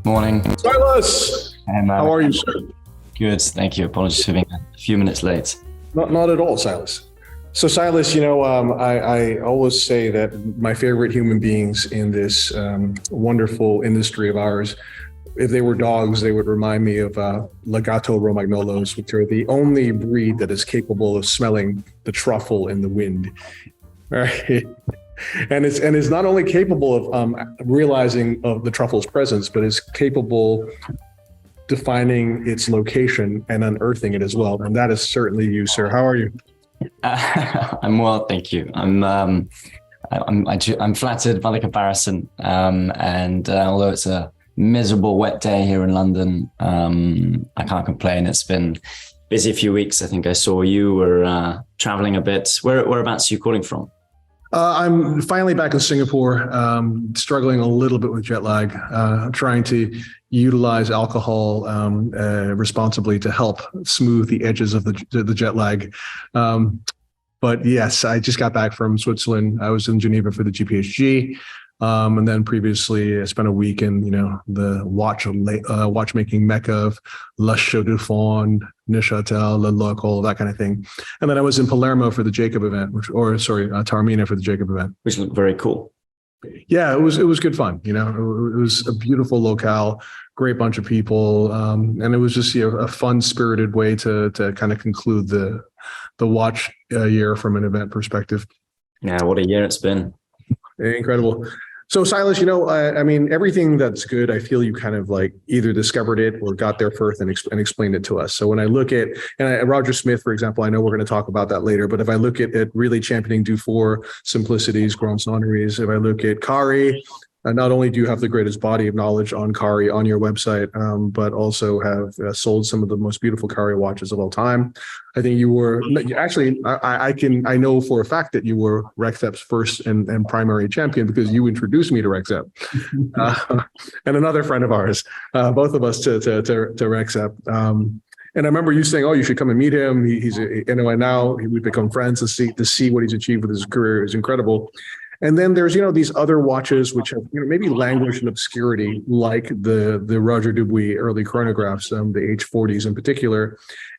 Morning. Silas, Hey, how are you, sir? Good, thank you. Apologies for being a few minutes late. Not at all, Silas. So, Silas, I always say that my favorite human beings in this wonderful industry of ours, if they were dogs, they would remind me of Legato Romagnolos, which are the only breed that is capable of smelling the truffle in the wind. Right. And it's not only capable of realizing of the truffle's presence, but is capable defining its location and unearthing it as well. And that is certainly you, sir. How are you? I'm well, thank you. I'm flattered by the comparison. And although it's a miserable wet day here in London, I can't complain. It's been busy a few weeks. I think I saw you were traveling a bit. Whereabouts are you calling from? I'm finally back in Singapore, struggling a little bit with jet lag, trying to utilize alcohol responsibly to help smooth the edges of the jet lag. But yes, I just got back from Switzerland. I was in Geneva for the GPHG. And then previously I spent a week in, the watchmaking mecca of La Chaux de Fonds, Neuchâtel, Le Loc, all that kind of thing. And then I was in Palermo for the Jacob event, Taormina for the Jacob event. Which looked very cool. Yeah, it was good fun. It was a beautiful locale, great bunch of people. And it was just a fun spirited way to kind of conclude the watch year from an event perspective. Yeah, what a year it's been. Incredible. So Silas, everything that's good, I feel you kind of like either discovered it or got there first and explained it to us. So when I look at, Roger Smith, for example, I know we're going to talk about that later, but if I look at really championing Dufour, simplicities, grand sonneries, if I look at Kari, not only do you have the greatest body of knowledge on Kari on your website, but also have sold some of the most beautiful Kari watches of all time. I think you were actually, I know for a fact that you were Rexep's first and primary champion because you introduced me to Rexep and another friend of ours, both of us to Rexep. And I remember you saying, "Oh, you should come and meet him. And now we've become friends to see what he's achieved with his career is incredible." And then there's, these other watches which have, maybe languished in obscurity, like the Roger Dubuis early chronographs, the H40s in particular.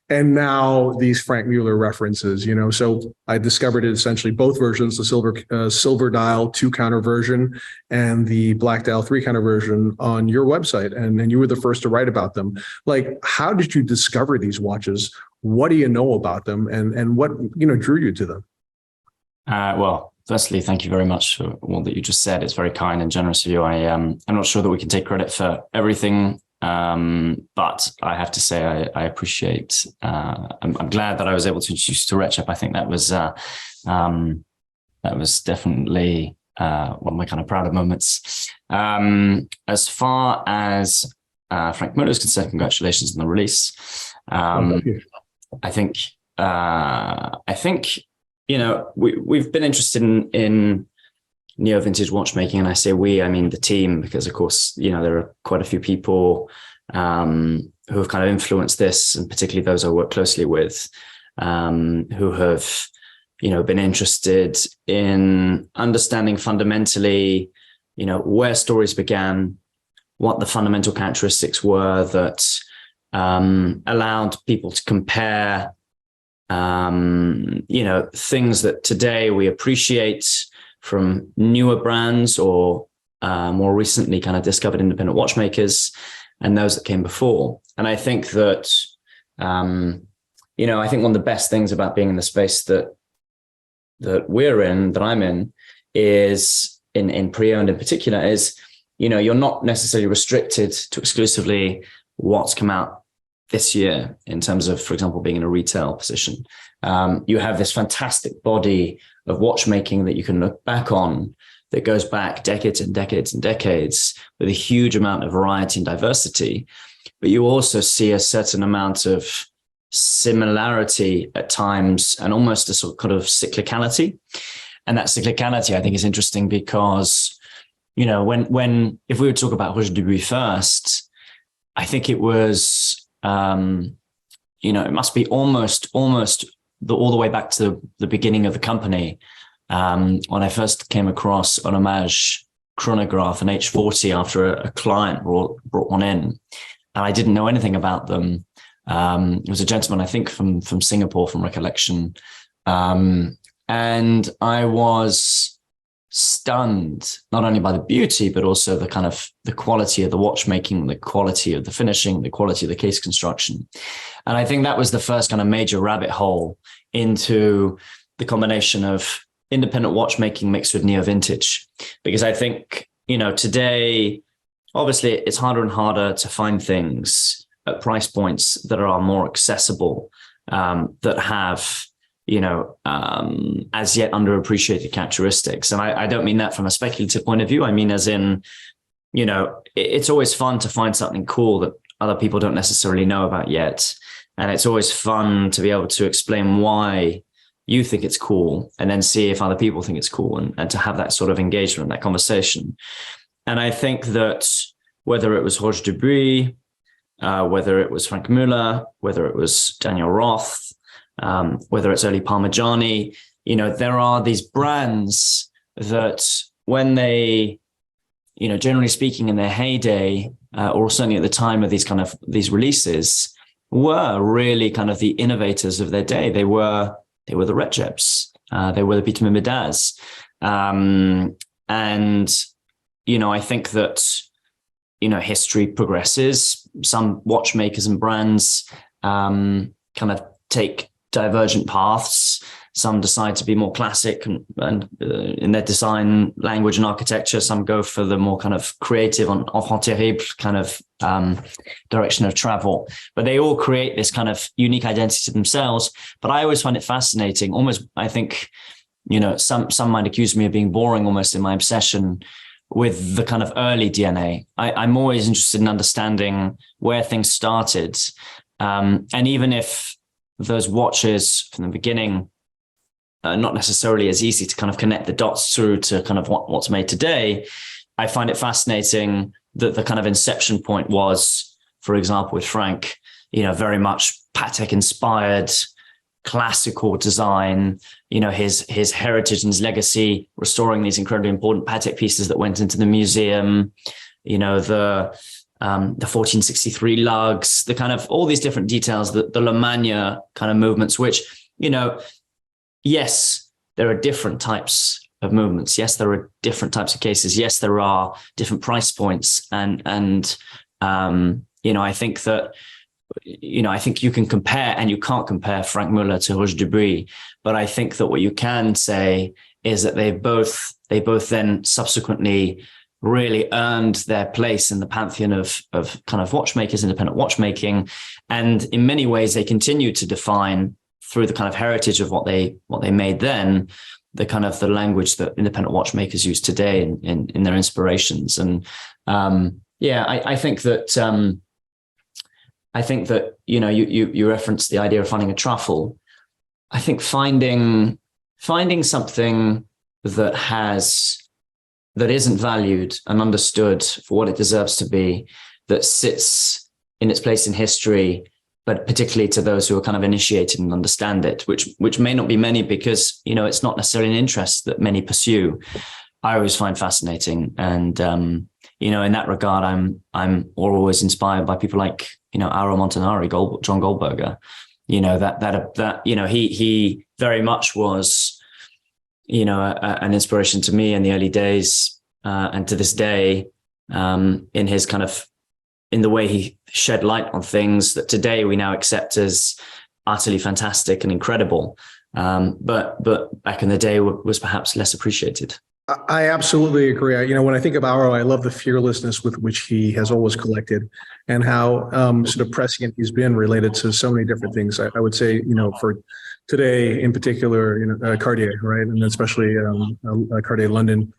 And now these Franck Muller references, so I discovered it essentially both versions, the silver dial 2-counter version and the black dial 3-counter version on your website. And you were the first to write about them. Like, how did you discover these watches? What do you know about them? And what, drew you to them? Well, firstly, thank you very much for all that you just said. It's very kind and generous of you. I'm not sure that we can take credit for everything, but I have to say I appreciate. I'm glad that I was able to introduce you to Rexep. I think that was definitely one of my kind of prouder moments. As far as Franck Muller is concerned, congratulations on the release. I think. We've been interested in neo-vintage watchmaking, and I say we, I mean the team, because of course, there are quite a few people who have kind of influenced this, and particularly those I work closely with, who have, been interested in understanding fundamentally, where stories began, what the fundamental characteristics were that allowed people to compare things that today we appreciate from newer brands or more recently kind of discovered independent watchmakers and those that came before. And I think that, I think one of the best things about being in the space that I'm in is in pre-owned in particular is, you're not necessarily restricted to exclusively what's come out this year in terms of, for example, being in a retail position. You have this fantastic body of watchmaking that you can look back on that goes back decades and decades and decades with a huge amount of variety and diversity. But you also see a certain amount of similarity at times and almost a sort of kind of cyclicality. And that cyclicality, I think, is interesting because, if we would talk about Roger Dubuis first, I think it was, it must be almost all the way back to the beginning of the company. When I first came across an homage chronograph, an H40, after a client brought one in, and I didn't know anything about them. It was a gentleman, I think, from Singapore, from recollection, and I was stunned not only by the beauty, but also the quality of the watchmaking, the quality of the finishing, the quality of the case construction. And I think that was the first kind of major rabbit hole into the combination of independent watchmaking mixed with neo-vintage. Because I think, today, obviously it's harder and harder to find things at price points that are more accessible, that have as yet underappreciated characteristics. And I don't mean that from a speculative point of view. I mean, as in, it's always fun to find something cool that other people don't necessarily know about yet. And it's always fun to be able to explain why you think it's cool and then see if other people think it's cool, and to have that sort of engagement, that conversation. And I think that whether it was Roger Dubuis, whether it was Franck Muller, whether it was Daniel Roth, whether it's early Parmigiani, there are these brands that when they, generally speaking in their heyday, or certainly at the time of these releases, were really kind of the innovators of their day. They were the Receps, they were the Peter Midas. And, I think that, history progresses. Some watchmakers and brands kind of take divergent paths. Some decide to be more classic and in their design, language, and architecture. Some go for the more kind of creative, enfant terrible kind of direction of travel. But they all create this kind of unique identity to themselves. But I always find it fascinating. Almost, I think, some might accuse me of being boring almost in my obsession with the kind of early DNA. I'm always interested in understanding where things started. And even if those watches from the beginning are not necessarily as easy to kind of connect the dots through to kind of what's made today, I find it fascinating that the kind of inception point was, for example, with Franck, very much Patek inspired, classical design, his heritage and his legacy, restoring these incredibly important Patek pieces that went into the museum, the 1463 lugs, the kind of all these different details, the Le Mania kind of movements, which, yes, there are different types of movements. Yes, there are different types of cases. Yes, there are different price points. And I think that, I think you can compare, and you can't compare Franck Muller to Roger Dubuis, but I think that what you can say is that they both then subsequently really earned their place in the pantheon of kind of watchmakers, independent watchmaking. And in many ways, they continue to define, through the kind of heritage of what they made then, the kind of the language that independent watchmakers use today in their inspirations. And I think that you referenced the idea of finding a truffle. I think finding something that isn't valued and understood for what it deserves to be, that sits in its place in history, but particularly to those who are kind of initiated and understand it, which may not be many, because, it's not necessarily an interest that many pursue, I always find fascinating. And, in that regard, I'm always inspired by people like, Auro Montanari, John Goldberger, he very much was, an inspiration to me in the early days, and to this day, in his kind of, in the way he shed light on things that today we now accept as utterly fantastic and incredible. But back in the day was perhaps less appreciated. I absolutely agree. When I think of Auro, I love the fearlessness with which he has always collected, and how sort of prescient he's been related to so many different things. I would say, for today in particular, Cartier, right? And especially Cartier London.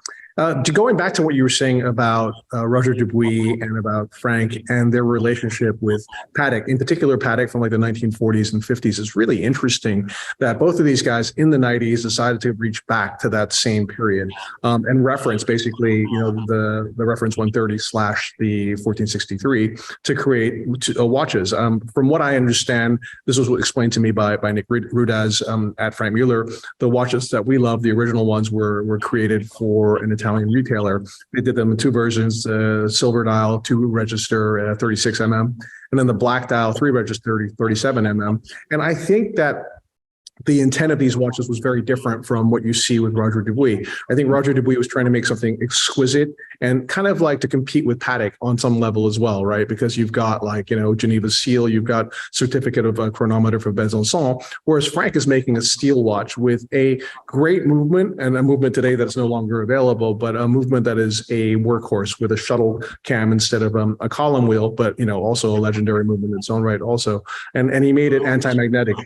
Going back to what you were saying about Roger Dubuis and about Franck and their relationship with Patek, in particular Patek from like the 1940s and 50s, is really interesting that both of these guys in the 90s decided to reach back to that same period and reference basically, the reference 130 / the 1463 to create watches. From what I understand, this was explained to me by Nick Rudaz at Franck Muller. The watches that we love, the original ones, were created for an Italian Italian retailer. They did them in two versions: silver dial, 2 register, 36 mm, and then the black dial, 3 register, 37 mm. And I think that the intent of these watches was very different from what you see with Roger Dubuis. I think Roger Dubuis was trying to make something exquisite and kind of like to compete with Patek on some level as well, right? Because you've got like, Geneva seal, you've got certificate of chronometer for Besançon, whereas Franck is making a steel watch with a great movement, and a movement today that's no longer available, but a movement that is a workhorse with a shuttle cam instead of a column wheel, but also a legendary movement in its own right also. And he made it anti-magnetic,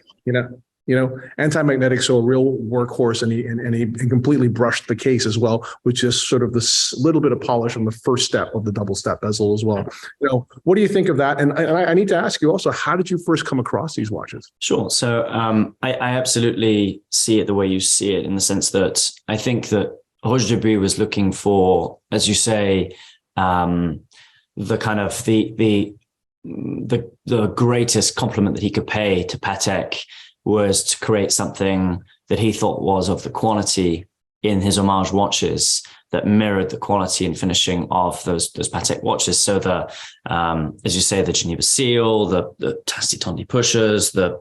anti-magnetic, so a real workhorse, and he completely brushed the case as well, with just sort of this little bit of polish on the first step of the double step bezel as well. What do you think of that? And I need to ask you also, how did you first come across these watches? Sure. So I absolutely see it the way you see it, in the sense that I think that Roger Dubuis was looking for, as you say, the kind of the greatest compliment that he could pay to Patek was to create something that he thought was of the quality in his homage watches that mirrored the quality and finishing of those Patek watches. So as you say, the Geneva seal, the Tasty pushers, the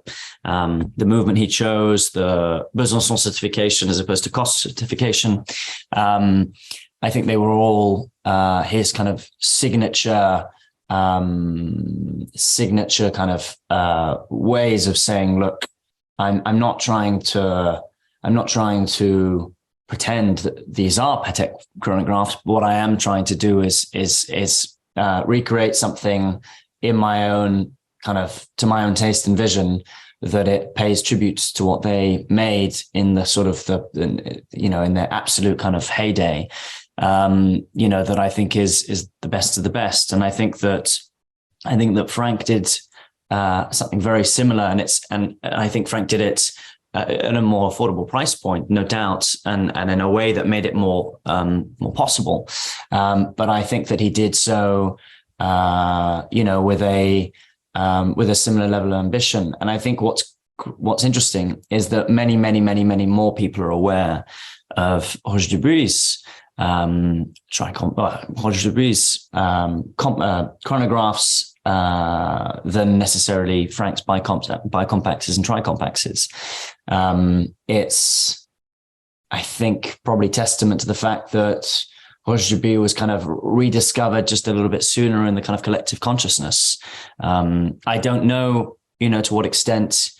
movement he chose, the Besançon certification as opposed to cost certification. I think they were all his kind of signature kind of ways of saying, look, I'm not trying to pretend that these are Patek chronographs. But what I am trying to do is recreate something in my own kind of, to my own taste and vision, that it pays tributes to what they made in the sort of in their absolute kind of heyday. That I think is the best of the best. And I think that Franck did something very similar, and I think Franck did it at a more affordable price point, no doubt, and in a way that made it more possible. But I think that he did so, with a similar level of ambition. And I think what's interesting is that many more people are aware of Roger Dubuis' chronographs than necessarily Franck's bicompacts and tricompacts. It's, I think, probably testament to the fact that Roger Dubuis was kind of rediscovered just a little bit sooner in the kind of collective consciousness. I don't know, to what extent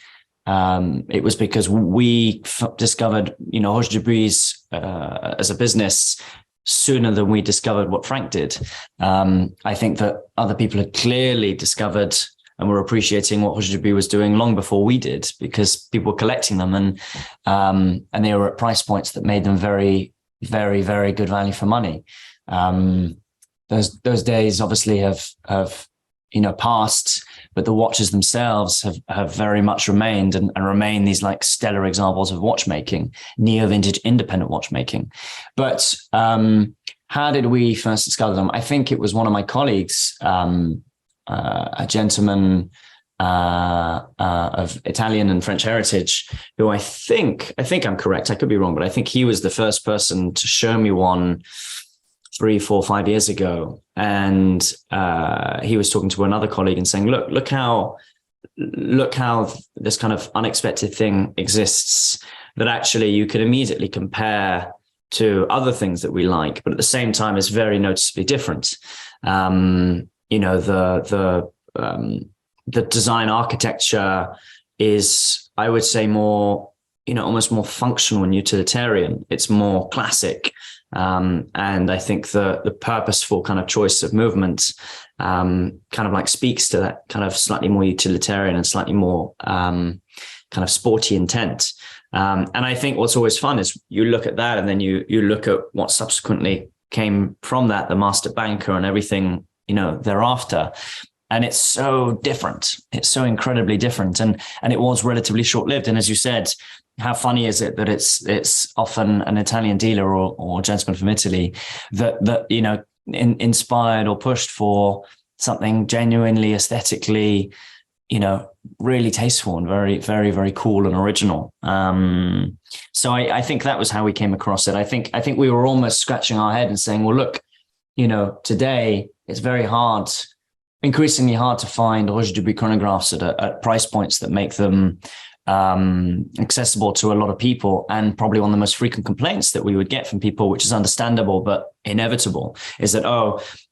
it was because we discovered, Roger Dubuis as a business sooner than we discovered what Franck did. I think that other people had clearly discovered and were appreciating what Roger Dubuis was doing long before we did, because people were collecting them, and they were at price points that made them very, very, very good value for money. Those days obviously have passed, but the watches themselves have very much remained and remain these like stellar examples of watchmaking, neo-vintage independent watchmaking. But how did we first discover them? I think it was one of my colleagues, a gentleman of Italian and French heritage, who I think I'm correct, I could be wrong, but I think he was the first person to show me one 3, 4, 5 years ago. And he was talking to another colleague and saying, look how this kind of unexpected thing exists, that actually you could immediately compare to other things that we like, but at the same time is very noticeably different. The design architecture is, I would say, more, almost more functional and utilitarian. It's more classic. And I think the purposeful kind of choice of movement kind of like speaks to that kind of slightly more utilitarian and slightly more kind of sporty intent. And I think what's always fun is you look at that and then you look at what subsequently came from that, the master banker and everything, thereafter. And it's so different. It's so incredibly different. And it was relatively short-lived. And as you said, how funny is it that it's often an Italian dealer or a gentleman from Italy that inspired or pushed for something genuinely aesthetically, really tasteful and very, very, very cool and original. So I think that was how we came across it. I think we were almost scratching our head and saying, well, look, today it's increasingly hard to find Roger Dubuis chronographs at price points that make them accessible to a lot of people. And probably one of the most frequent complaints that we would get from people, which is understandable but inevitable, is that,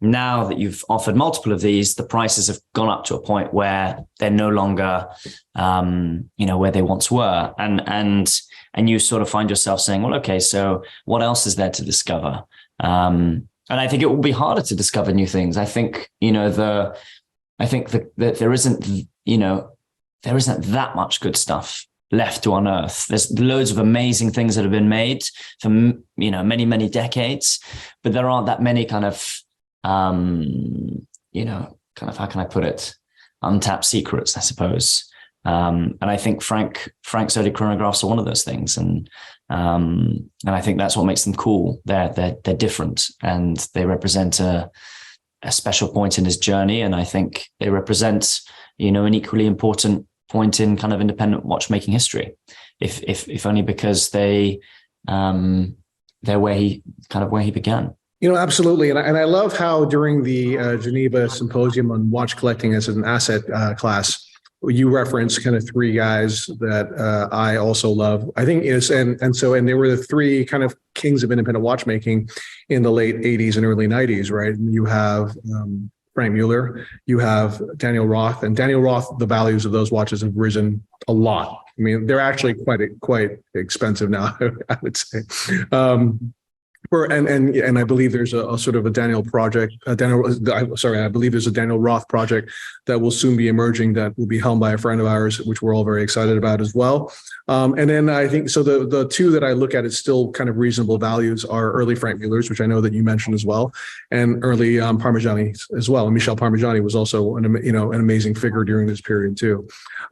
now that you've offered multiple of these, the prices have gone up to a point where they're no longer where they once were, and you sort of find yourself saying, well, okay, so what else is there to discover? And I think it will be harder to discover new things. I think that there isn't that much good stuff left to unearth. There's loads of amazing things that have been made for many, many decades, but there aren't that many kind of how can I put it, untapped secrets, I suppose. And I think Franck's early chronographs are one of those things, and I think that's what makes them cool. They're different, and they represent a special point in his journey, and I think they represent an equally important point in kind of independent watchmaking history, if only because they're where he began. Absolutely. And I love how during the Geneva Symposium on watch collecting as an asset class, you referenced kind of three guys that I also love. I think and they were the three kind of kings of independent watchmaking in the late 80s and early 90s, right? And you have Franck Muller, you have Daniel Roth, and Daniel Roth, the values of those watches have risen a lot. I mean, they're actually quite expensive now, I would say. And I believe there's a sort of a Daniel project. I believe there's a Daniel Roth project that will soon be emerging that will be helmed by a friend of ours, which we're all very excited about as well. And then I think so. The two that I look at as still kind of reasonable values are early Franck Mullers, which I know that you mentioned as well, and early Parmigiani as well. And Michel Parmigiani was also an amazing figure during this period too.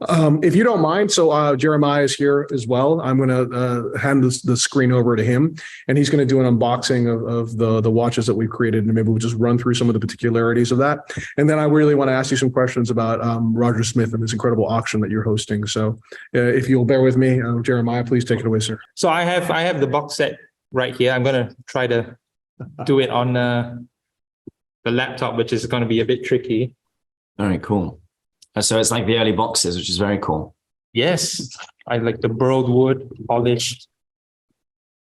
If you don't mind, so Jeremiah is here as well. I'm going to hand the screen over to him, and he's going to do an unboxing of the watches that we've created, and maybe we'll just run through some of the particularities of that. And then I really want to ask you some questions about Roger Smith and this incredible auction that you're hosting. So if you'll bear with me, Jeremiah, please take it away, sir. So I have the box set right here. I'm going to try to do it on the laptop, which is going to be a bit tricky. Very cool. So it's like the early boxes, which is very cool. Yes, I like the burled wood, polished.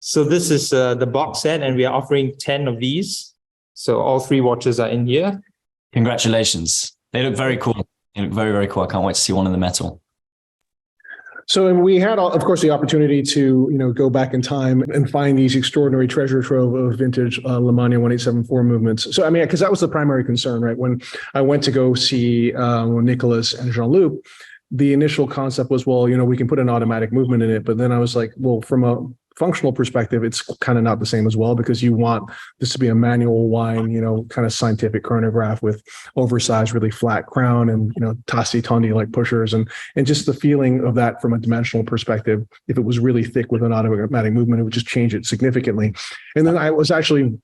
So this is the box set, and we are offering 10 of these. So all three watches are in here. Congratulations. They look very cool. They look very, very cool. I can't wait to see one in the metal. So we had, of course, the opportunity to, go back in time and find these extraordinary treasure trove of vintage Lemania 1874 movements. So, I mean, because that was the primary concern, right? When I went to go see Nicolas and Jean-Luc, the initial concept was, well, we can put an automatic movement in it. But then I was like, well, from a functional perspective, it's kind of not the same as well, because you want this to be a manual wind, kind of scientific chronograph with oversized, really flat crown and, tasti tondi like pushers, and just the feeling of that from a dimensional perspective. If it was really thick with an automatic movement, it would just change it significantly. And then I was actually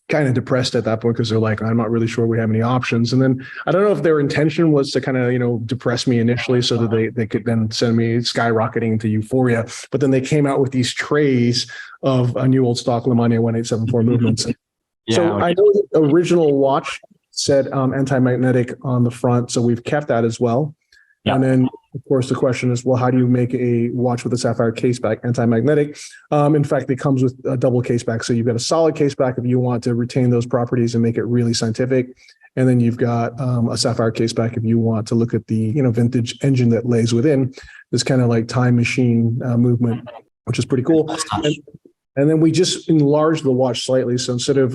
kind of depressed at that point, because they're like, I'm not really sure we have any options. And then I don't know if their intention was to kind of, depress me initially so that they could then send me skyrocketing into euphoria. But then they came out with these trays of a new old stock Lemania 1874 movements. Yeah, so I know the original watch said anti-magnetic on the front, so we've kept that as well. Yeah. And then, of course, the question is, well, how do you make a watch with a sapphire caseback anti-magnetic? In fact, it comes with a double caseback. So you've got a solid caseback if you want to retain those properties and make it really scientific. And then you've got a sapphire caseback if you want to look at the vintage engine that lays within this kind of like time machine movement, which is pretty cool. And then we just enlarged the watch slightly. So instead of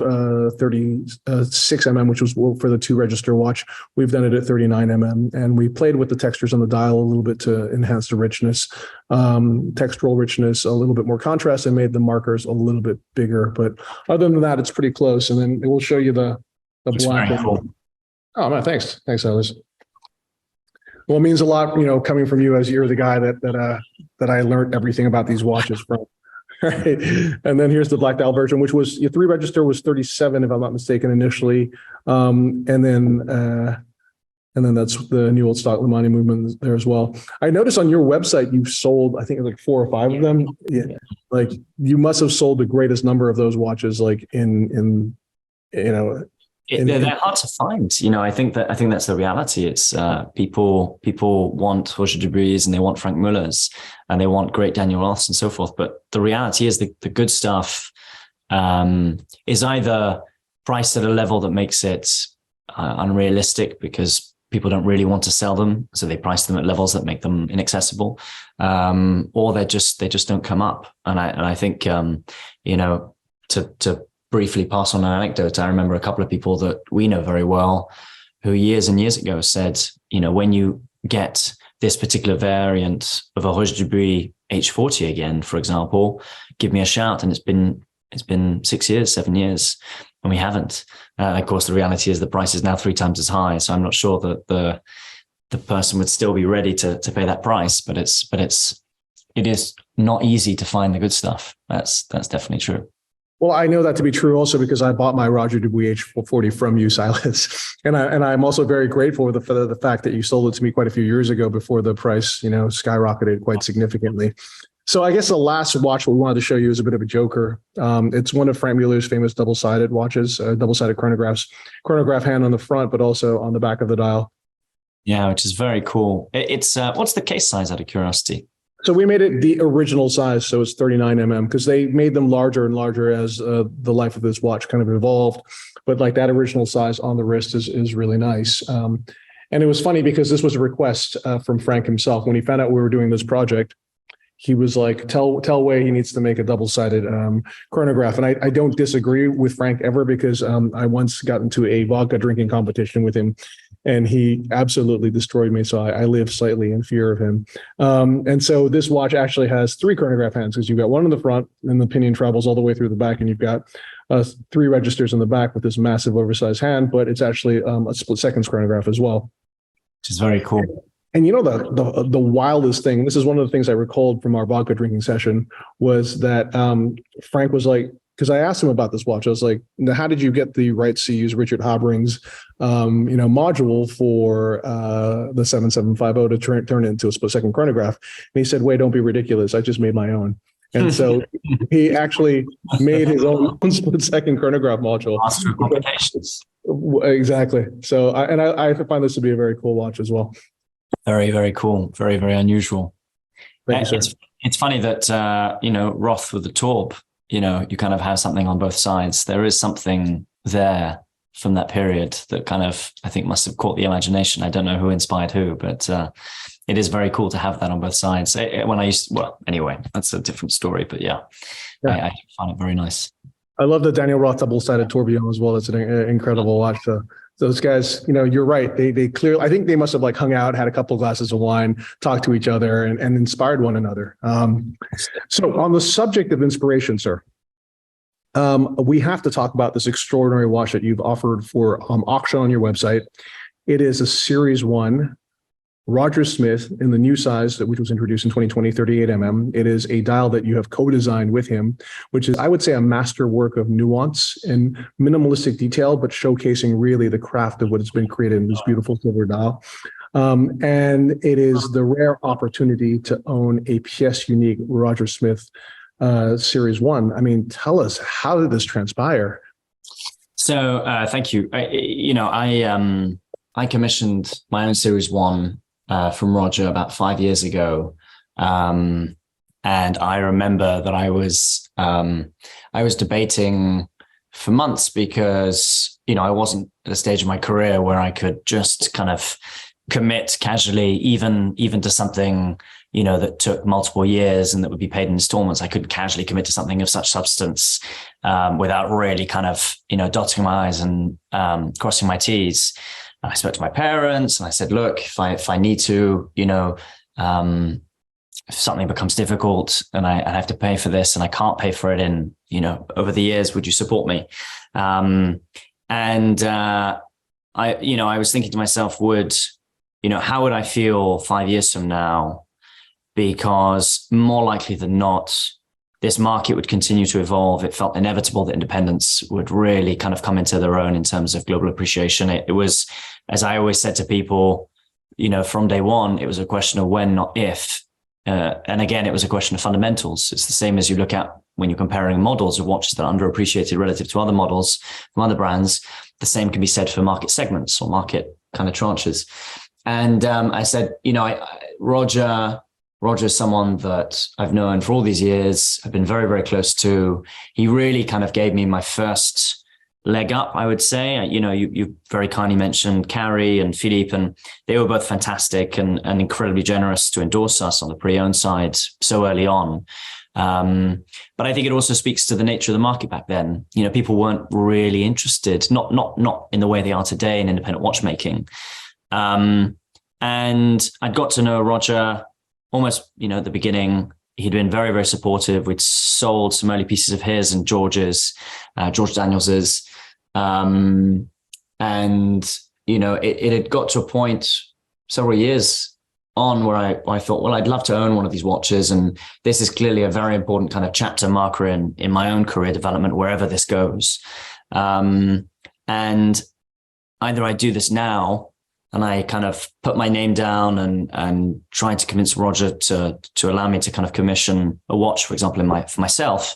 36 mm, which was for the 2-register watch, we've done it at 39 mm. And we played with the textures on the dial a little bit to enhance the richness, textural richness, a little bit more contrast, and made the markers a little bit bigger. But other than that, it's pretty close. And then it will show you the black. Cool. Oh, man, thanks. Thanks, Silas. Well, it means a lot, coming from you, as you're the guy that I learned everything about these watches from. Right. And then here's the black dial version, which was your 3-register was 37, if I'm not mistaken, initially. And then And then that's the new old stock Limani movement there as well. I noticed on your website, you've sold, I think like 4 or 5 of them. Yeah. Like you must have sold the greatest number of those watches, like in they're hard to find. I think that's the reality. It's people want Roger Dubuis and they want Franck Mullers and they want great Daniel Roths and so forth. But the reality is the good stuff is either priced at a level that makes it unrealistic because people don't really want to sell them, so they price them at levels that make them inaccessible, or they just don't come up. And I think to briefly pass on an anecdote, I remember a couple of people that we know very well who years and years ago said, when you get this particular variant of a Roger Dubuis H40 again, for example, give me a shout. And it's been 6 years, 7 years, and we haven't. Of course, the reality is the price is now 3 times as high. So I'm not sure that the person would still be ready to pay that price, but it is not easy to find the good stuff. That's definitely true. Well, I know that to be true also because I bought my Roger Dubuis H40 from you, Silas, and I'm also very grateful for the fact that you sold it to me quite a few years ago before the price, skyrocketed quite significantly. So I guess the last watch we wanted to show you is a bit of a joker. It's one of Franck Muller's famous double-sided watches, double-sided chronographs, chronograph hand on the front, but also on the back of the dial. Yeah, which is very cool. It's what's the case size out of curiosity? So we made it the original size, so it's 39 mm, because they made them larger and larger as the life of this watch kind of evolved. But like that original size on the wrist is really nice. And it was funny because this was a request from Franck himself. When he found out we were doing this project, he was like, tell Wei he needs to make a double-sided chronograph. And I don't disagree with Franck ever because I once got into a vodka drinking competition with him and he absolutely destroyed me. So I live slightly in fear of him. And so this watch actually has 3 chronograph hands because you've got one in the front and the pinion travels all the way through the back, and you've got 3 registers in the back with this massive oversized hand, but it's actually a split seconds chronograph as well. Which is very cool. And the wildest thing, this is one of the things I recalled from our vodka drinking session, was that Franck was like, because I asked him about this watch, I was like, how did you get the rights to use Richard Habring's module for the 7750 to turn it into a split second chronograph? And he said, wait, don't be ridiculous. I just made my own. And so he actually made his own split second chronograph module. Master of complications. Exactly. So I find this to be a very cool watch as well. Very, very cool. Very, very unusual. Thank you, sir. It's funny that, Roth with the Torp, you kind of have something on both sides. There is something there from that period that kind of, I think, must have caught the imagination. I don't know who inspired who, but it is very cool to have that on both sides. Anyway, that's a different story, but yeah. I find it very nice. I love the Daniel Roth double-sided tourbillon as well. It's an incredible watch. Those guys, you're right. They clearly, I think they must have like hung out, had a couple of glasses of wine, talked to each other, and inspired one another. So on the subject of inspiration, sir, we have to talk about this extraordinary watch that you've offered for auction on your website. It is a Series 1 Roger Smith in the new size, which was introduced in 2020, 38 mm. It is a dial that you have co-designed with him, which is, I would say, a masterwork of nuance and minimalistic detail, but showcasing really the craft of what has been created in this beautiful silver dial. And it is the rare opportunity to own a pièce unique Roger Smith Series 1. I mean, tell us, how did this transpire? So thank you. I commissioned my own Series 1 from Roger about 5 years ago. And I remember that I was debating for months because, I wasn't at a stage of my career where I could just kind of commit casually, even to something, that took multiple years and that would be paid in installments. I couldn't casually commit to something of such substance without really kind of, dotting my I's and crossing my T's. I spoke to my parents and I said, look, if I need to, if something becomes difficult and I have to pay for this and I can't pay for it in, over the years, would you support me? I was thinking to myself, how would I feel 5 years from now? Because more likely than not, this market would continue to evolve. It felt inevitable that independents would really kind of come into their own in terms of global appreciation. It was, as I always said to people, from day one, it was a question of when, not if. And again, it was a question of fundamentals. It's the same as you look at when you're comparing models of watches that are underappreciated relative to other models from other brands. The same can be said for market segments or market kind of tranches. And I said, Roger is someone that I've known for all these years. I've been very, very close to. He really kind of gave me my first leg up, I would say. You very kindly mentioned Carrie and Philippe, and they were both fantastic and incredibly generous to endorse us on the pre-owned side so early on. But I think it also speaks to the nature of the market back then. People weren't really interested, not in the way they are today in independent watchmaking. And I'd got to know Roger almost, at the beginning. He'd been very, very supportive. We'd sold some early pieces of his and George Daniels's. And, it had got to a point several years on where I thought, well, I'd love to own one of these watches. And this is clearly a very important kind of chapter marker in my own career development, wherever this goes. And either I do this now, and I kind of put my name down and trying to convince Roger to allow me to kind of commission a watch, for example, for myself,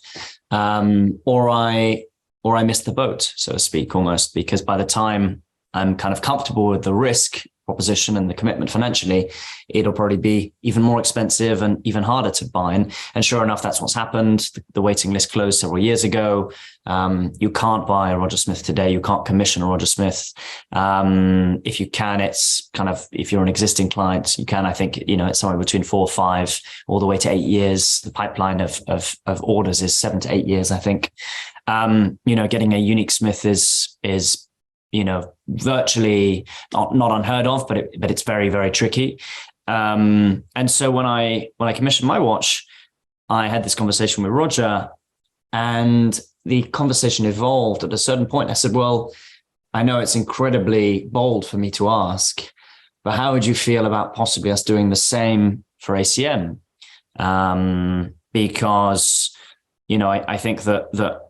or I missed the boat, so to speak, almost, because by the time I'm kind of comfortable with the risk proposition and the commitment financially, it'll probably be even more expensive and even harder to buy. And sure enough, that's what's happened. The waiting list closed several years ago. You can't buy a Roger Smith today. You can't commission a Roger Smith. If you can, it's kind of, if you're an existing client, you can, I think, it's somewhere between 4 or 5, all the way to 8 years. The pipeline of orders is 7 to 8 years, I think. Getting a unique Smith is virtually not unheard of, but it's very, very tricky. And so when I commissioned my watch, I had this conversation with Roger, and the conversation evolved at a certain point. I said, well, I know it's incredibly bold for me to ask, but how would you feel about possibly us doing the same for ACM? Because, I think that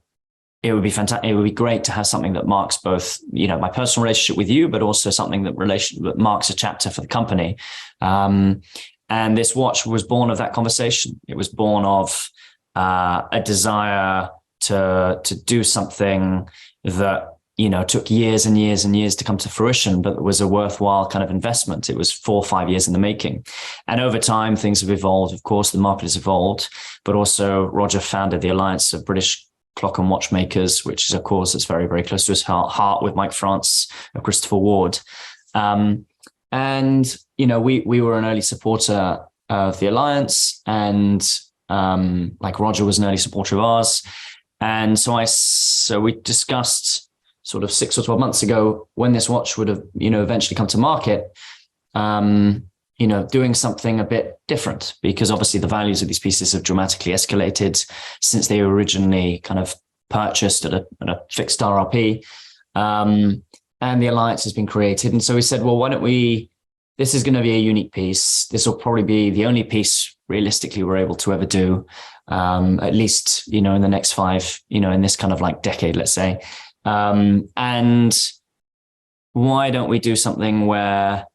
it would be fantastic. It would be great to have something that marks both, my personal relationship with you, but also something that marks a chapter for the company. And this watch was born of that conversation. It was born of a desire to do something that, took years and years and years to come to fruition, but it was a worthwhile kind of investment. It was 4 or 5 years in the making. And over time, things have evolved. Of course, the market has evolved, but also Roger founded the Alliance of British Clock and Watchmakers, which is a cause that's very, very close to his heart, with Mike France and Christopher Ward. And, we were an early supporter of the Alliance, and like Roger was an early supporter of ours. And so we discussed sort of 6 or 12 months ago, when this watch would have, eventually come to market, doing something a bit different, because obviously the values of these pieces have dramatically escalated since they were originally kind of purchased at a fixed RRP. And the Alliance has been created. And so we said, well, why don't this is going to be a unique piece. This will probably be the only piece realistically we're able to ever do, at least, in the next 5, in this kind of like decade, let's say. And why don't we do something where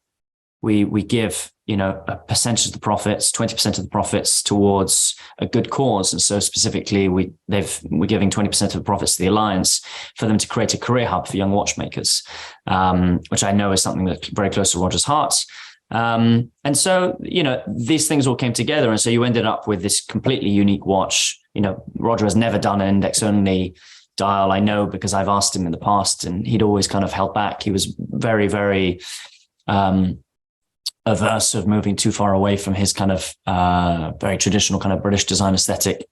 we give, a percentage of the profits, 20% of the profits towards a good cause. And so specifically, we're giving 20% of the profits to the Alliance for them to create a career hub for young watchmakers, which I know is something that's very close to Roger's heart. And so, these things all came together. And so you ended up with this completely unique watch. Roger has never done an index only dial. I know, because I've asked him in the past, and he'd always kind of held back. He was very, very, averse of moving too far away from his kind of very traditional kind of British design aesthetic,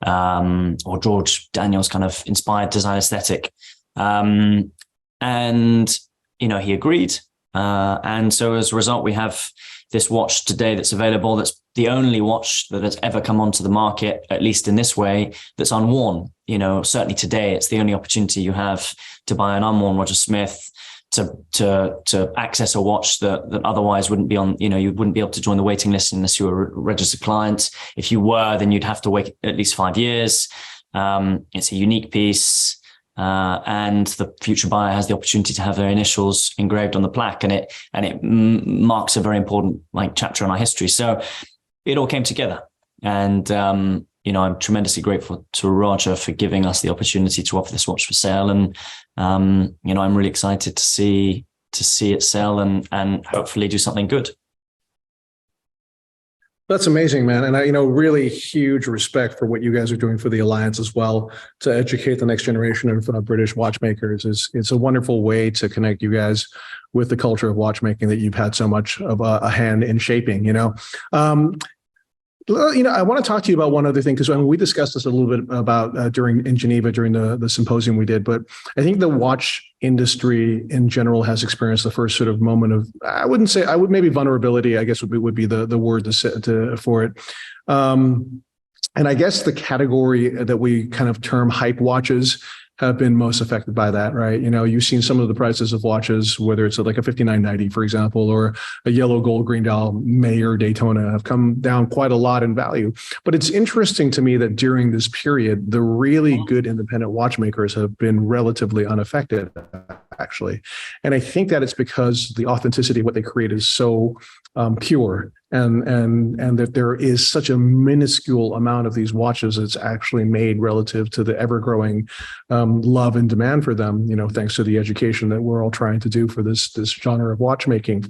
or George Daniels kind of inspired design aesthetic. And, he agreed. And so as a result, we have this watch today that's available. That's the only watch that has ever come onto the market, at least in this way, that's unworn. Certainly today, it's the only opportunity you have to buy an unworn Roger Smith, to access a watch that otherwise wouldn't be on, you wouldn't be able to join the waiting list unless you were a registered client. If you were, then you'd have to wait at least 5 years. It's a unique piece. And the future buyer has the opportunity to have their initials engraved on the plaque, and it marks a very important chapter in our history. So it all came together, and I'm tremendously grateful to Roger for giving us the opportunity to offer this watch for sale, and I'm really excited to see it sell and hopefully do something good. That's amazing, man. And really huge respect for what you guys are doing for the Alliance as well, to educate the next generation of British watchmakers. It's a wonderful way to connect you guys with the culture of watchmaking that you've had so much of a hand in shaping, I want to talk to you about one other thing, because we discussed this a little bit about in Geneva during the symposium we did, but I think the watch industry in general has experienced the first sort of moment of, maybe vulnerability, I guess would be the word for it. And I guess the category that we kind of term hype watches have been most affected by that, right? You've seen some of the prices of watches, whether it's like a 5990, for example, or a yellow gold green dial Mayer Daytona, have come down quite a lot in value. But it's interesting to me that during this period, the really good independent watchmakers have been relatively unaffected, actually. And I think that it's because the authenticity of what they create is so pure, and that there is such a minuscule amount of these watches that's actually made relative to the ever-growing love and demand for them, thanks to the education that we're all trying to do for this genre of watchmaking.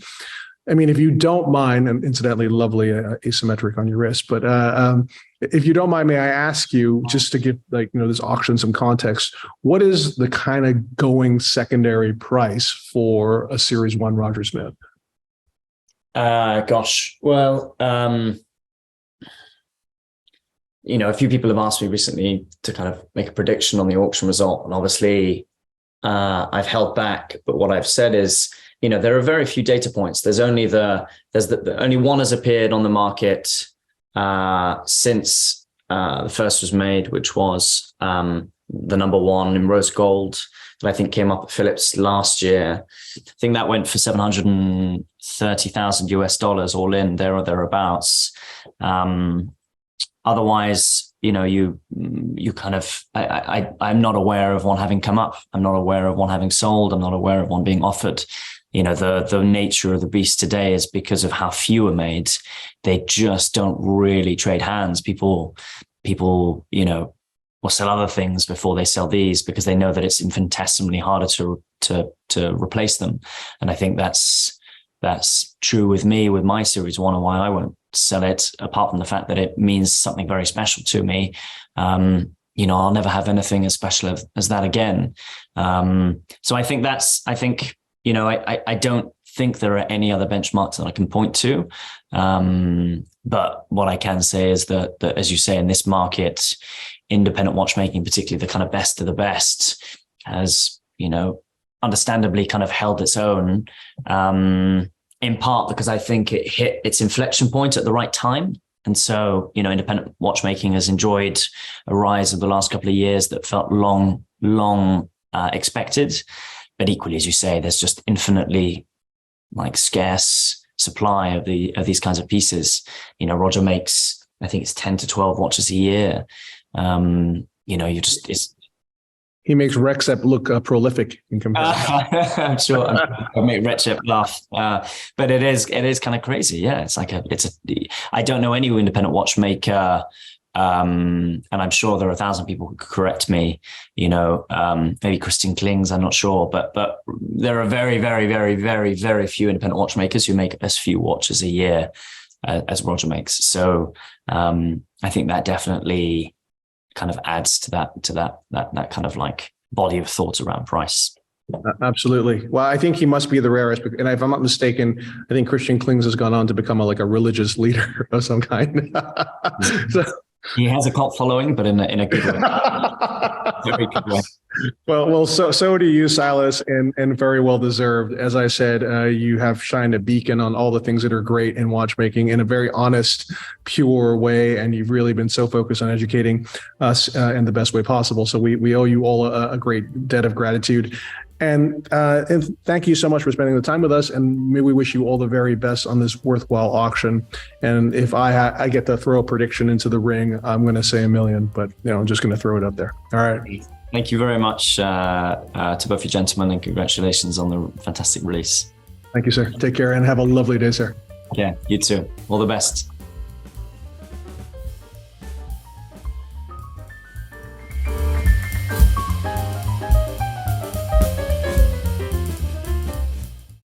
I mean, if you don't mind, and incidentally, lovely asymmetric on your wrist, but if you don't mind, may I ask you, just to give this auction some context, what is the kind of going secondary price for a Series 1 Roger Smith? Gosh, well, a few people have asked me recently to kind of make a prediction on the auction result, and obviously I've held back. But what I've said is, there are very few data points. There's only only one has appeared on the market since the first was made, which was the number one in rose gold that I think came up at Phillips last year. I think that went for $730,000 all in, there or thereabouts. Otherwise, you kind of, I'm not aware of one having come up. I'm not aware of one having sold. I'm not aware of one being offered. The nature of the beast today is because of how few are made. They just don't really trade hands. People, will sell other things before they sell these, because they know that it's infinitesimally harder to replace them. And I think that's true with me, with my Series 1, and why I won't sell it, apart from the fact that it means something very special to me. I'll never have anything as special as that again. So I think I don't think there are any other benchmarks that I can point to. But what I can say is that as you say, in this market, independent watchmaking, particularly the kind of best of the best, has, understandably kind of held its own, in part because I think it hit its inflection point at the right time. And so, independent watchmaking has enjoyed a rise of the last couple of years that felt long expected. But equally, as you say, there's just infinitely scarce supply of these kinds of pieces. Roger makes, I think it's 10 to 12 watches a year. He makes Rexep look prolific in comparison. I'm sure I'll make Rexep laugh, but it is kind of crazy. Yeah, I don't know any independent watchmaker, and I'm sure there are 1,000 people who could correct me. Maybe Christian Klings, I'm not sure, but there are very, very, very, very, very few independent watchmakers who make as few watches a year as Roger makes. So I think that definitely kind of adds to that kind of body of thought around price. Absolutely. Well, I think he must be the rarest. And if I'm not mistaken, I think Christian Klings has gone on to become a religious leader of some kind. So, he has a cult following, but in a good way. Very good way. Well, so do you, Silas, and very well deserved. As I said, you have shined a beacon on all the things that are great in watchmaking in a very honest, pure way, and you've really been so focused on educating us in the best way possible. So we owe you all a great debt of gratitude. And thank you so much for spending the time with us. And may we wish you all the very best on this worthwhile auction. And if I get to throw a prediction into the ring, I'm going to say 1 million, but I'm just going to throw it up there. All right. Thank you very much to both you gentlemen, and congratulations on the fantastic release. Thank you, sir. Take care and have a lovely day, sir. Yeah, you too. All the best.